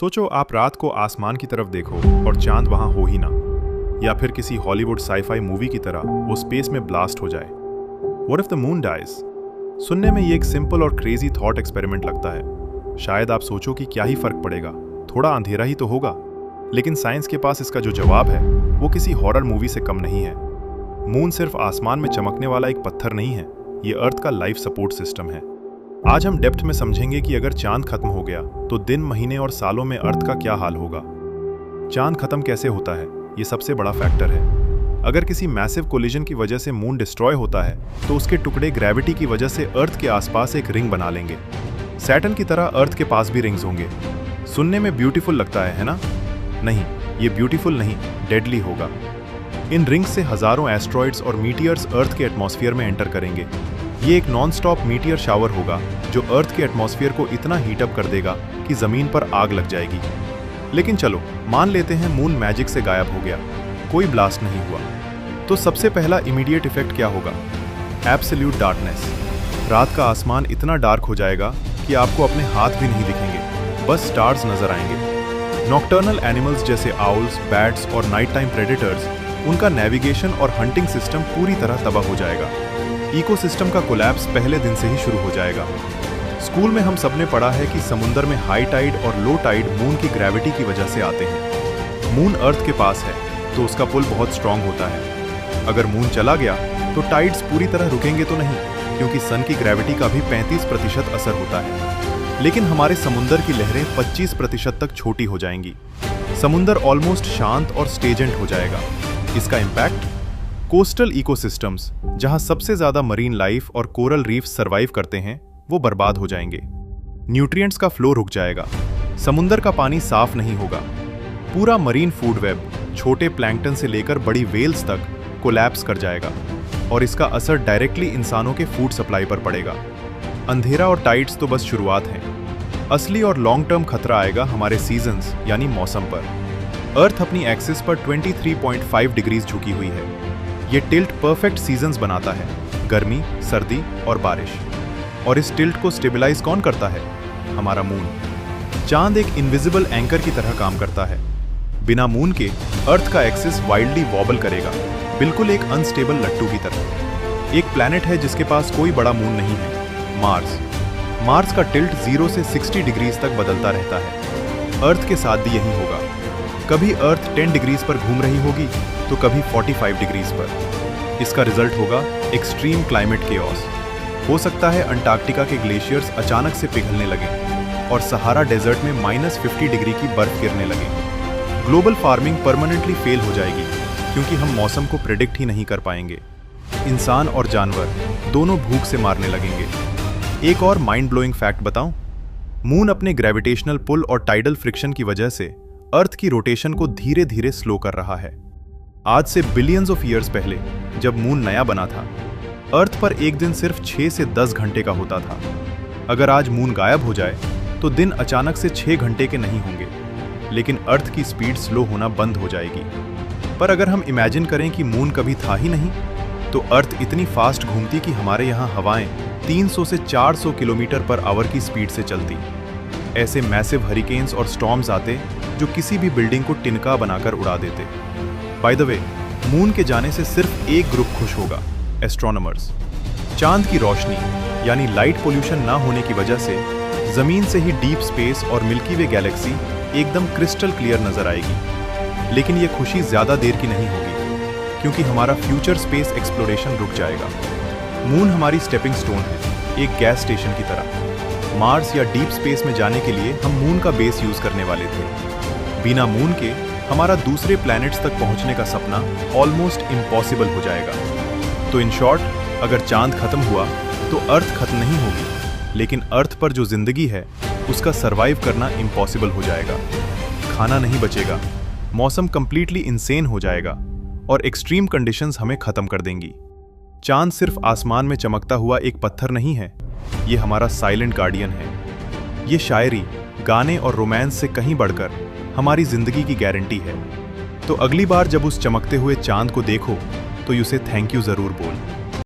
सोचो आप रात को आसमान की तरफ देखो और चांद वहां हो ही ना, या फिर किसी हॉलीवुड साईफाई मूवी की तरह वो स्पेस में ब्लास्ट हो जाए। What if the moon dies? सुनने में ये एक सिंपल और क्रेजी थॉट एक्सपेरिमेंट लगता है। शायद आप सोचो कि क्या ही फर्क पड़ेगा, थोड़ा अंधेरा ही तो होगा। लेकिन साइंस के पास इसका जो जवाब है वो किसी हॉरर मूवी से कम नहीं है। मून सिर्फ आसमान में चमकने वाला एक पत्थर नहीं है, ये अर्थ का लाइफ सपोर्ट सिस्टम है। आज हम डेप्थ में समझेंगे कि अगर चांद खत्म हो गया तो दिन, महीने और सालों में अर्थ का क्या हाल होगा। चांद खत्म कैसे होता है, ये सबसे बड़ा फैक्टर है। अगर किसी मैसिव कोलिजन की वजह से मून डिस्ट्रॉय होता है तो उसके टुकड़े ग्रेविटी की वजह से अर्थ के आसपास एक रिंग बना लेंगे। सैटर्न की तरह अर्थ के पास भी रिंग्स होंगे। सुनने में ब्यूटीफुल लगता है ना? नहीं, ये ब्यूटीफुल नहीं, डेडली होगा। इन रिंग्स से हजारों एस्ट्रॉइड्स और मीटियर्स अर्थ के एटमॉस्फेयर में एंटर करेंगे। ये एक नॉन स्टॉप मीटियर शावर होगा जो अर्थ के एटमॉस्फेयर को इतना हीट अप कर देगा कि जमीन पर आग लग जाएगी। लेकिन चलो मान लेते हैं मून मैजिक से गायब हो गया, कोई ब्लास्ट नहीं हुआ। तो सबसे पहला इमीडिएट इफेक्ट क्या होगा? Absolute darkness. रात का आसमान इतना डार्क हो जाएगा कि आपको अपने हाथ भी नहीं दिखेंगे, बस स्टार्स नजर आएंगे। नॉकटर्नल एनिमल्स जैसे आउल्स, बैट्स और नाइट टाइम प्रेडेटर्स, उनका नेविगेशन और हंटिंग सिस्टम पूरी तरह तबाह हो जाएगा। इकोसिस्टम का कोलैप्स पहले दिन से ही शुरू हो जाएगा। स्कूल में हम सबने पढ़ा है कि समुद्र में हाई टाइड और लो टाइड मून की ग्रेविटी की वजह से आते हैं। मून अर्थ के पास है तो उसका पुल बहुत स्ट्रांग होता है। अगर मून चला गया तो टाइड्स पूरी तरह रुकेंगे तो नहीं, क्योंकि सन की ग्रेविटी का भी 35% असर होता है। लेकिन हमारे समुद्र की लहरें 25% तक छोटी हो जाएंगी। समुद्र ऑलमोस्ट शांत और स्टेजेंट हो जाएगा। इसका इम्पैक्ट कोस्टल इकोसिस्टम्स, जहां सबसे ज्यादा मरीन लाइफ और कोरल रीफ सर्वाइव करते हैं, वो बर्बाद हो जाएंगे। न्यूट्रिएंट्स का फ्लो रुक जाएगा। समुद्र का पानी साफ नहीं होगा। पूरा मरीन फूड वेब, छोटे प्लैंकटन से लेकर बड़ी वेल्स तक कोलैप्स कर जाएगा और इसका असर डायरेक्टली इंसानों के फूड सप्लाई पर पड़ेगा। अंधेरा और टाइड्स तो बस शुरुआत है। असली और लॉन्ग टर्म खतरा आएगा हमारे सीजन्स यानी मौसम पर। अर्थ अपनी एक्सिस पर 23.5 डिग्रीज झुकी हुई है। ये टिल्ट परफेक्ट सीजन्स बनाता है, गर्मी, सर्दी और बारिश। और इस टिल्ट को स्टेबलाइज कौन करता है? हमारा मून। चांद एक इनविजिबल एंकर की तरह काम करता है। बिना मून के अर्थ का एक्सिस वाइल्डली वॉबल करेगा, बिल्कुल एक अनस्टेबल लट्टू की तरह। एक प्लैनेट है जिसके पास कोई बड़ा मून नहीं है, मार्स। मार्स का टिल्ट 0 से 60 डिग्रीज तक बदलता रहता है। अर्थ के साथ भी यही होगा। कभी अर्थ 10 डिग्रीज पर घूम रही होगी तो कभी 45 डिग्रीज पर। इसका रिजल्ट होगा एक्सट्रीम क्लाइमेट केओस। हो सकता है अंटार्कटिका के ग्लेशियर्स अचानक से पिघलने लगे और सहारा डेजर्ट में -50 डिग्री की बर्फ गिरने लगे। ग्लोबल फार्मिंग परमानेंटली फेल हो जाएगी, क्योंकि हम मौसम को प्रेडिक्ट ही नहीं कर पाएंगे। इंसान और जानवर दोनों भूख से मारने लगेंगे। एक और माइंड ब्लोइंग फैक्ट बताऊं? मून अपने ग्रेविटेशनल पुल और टाइडल फ्रिक्शन की वजह से अर्थ की रोटेशन को धीरे धीरे स्लो कर रहा है। आज से बिलियंस ऑफ ईयर्स पहले जब मून नया बना था, अर्थ पर एक दिन सिर्फ 6 से 10 घंटे का होता था। अगर आज मून गायब हो जाए तो दिन अचानक से 6 घंटे के नहीं होंगे, लेकिन अर्थ की स्पीड स्लो होना बंद हो जाएगी। पर अगर हम इमेजिन करें कि मून कभी था ही नहीं, तो अर्थ इतनी फास्ट घूमती कि हमारे यहाँ हवाएं 300 से 400 किलोमीटर पर आवर की स्पीड से चलती। ऐसे मैसिव हरिकेन्स और स्टॉर्म्स आते जो किसी भी बिल्डिंग को टिनका बनाकर उड़ा देते। बाय द वे, मून के जाने से सिर्फ एक ग्रुप खुश होगा, एस्ट्रोनॉमर्स। चांद की रोशनी यानी लाइट पोल्यूशन ना होने की वजह से जमीन से ही डीप स्पेस और मिल्की वे गैलेक्सी एकदम क्रिस्टल क्लियर नजर आएगी। लेकिन ये खुशी ज्यादा देर की नहीं होगी, क्योंकि हमारा फ्यूचर स्पेस एक्सप्लोरेशन रुक जाएगा। मून हमारी स्टेपिंग स्टोन है, एक गैस स्टेशन की तरह। मार्स या डीप स्पेस में जाने के लिए हम मून का बेस यूज करने वाले थे। बिना मून के हमारा दूसरे प्लैनेट्स तक पहुंचने का सपना ऑलमोस्ट इम्पॉसिबल हो जाएगा। तो इन शॉर्ट, अगर चांद खत्म हुआ तो अर्थ खत्म नहीं होगी, लेकिन अर्थ पर जो जिंदगी है उसका सरवाइव करना इम्पॉसिबल हो जाएगा। खाना नहीं बचेगा, मौसम कंप्लीटली इंसेन हो जाएगा और एक्सट्रीम कंडीशंस हमें खत्म कर देंगी। चांद सिर्फ आसमान में चमकता हुआ एक पत्थर नहीं है, ये हमारा साइलेंट गार्डियन है। ये शायरी, गाने और रोमांस से कहीं बढ़कर हमारी जिंदगी की गारंटी है। तो अगली बार जब उस चमकते हुए चांद को देखो तो उसे थैंक यू जरूर बोल।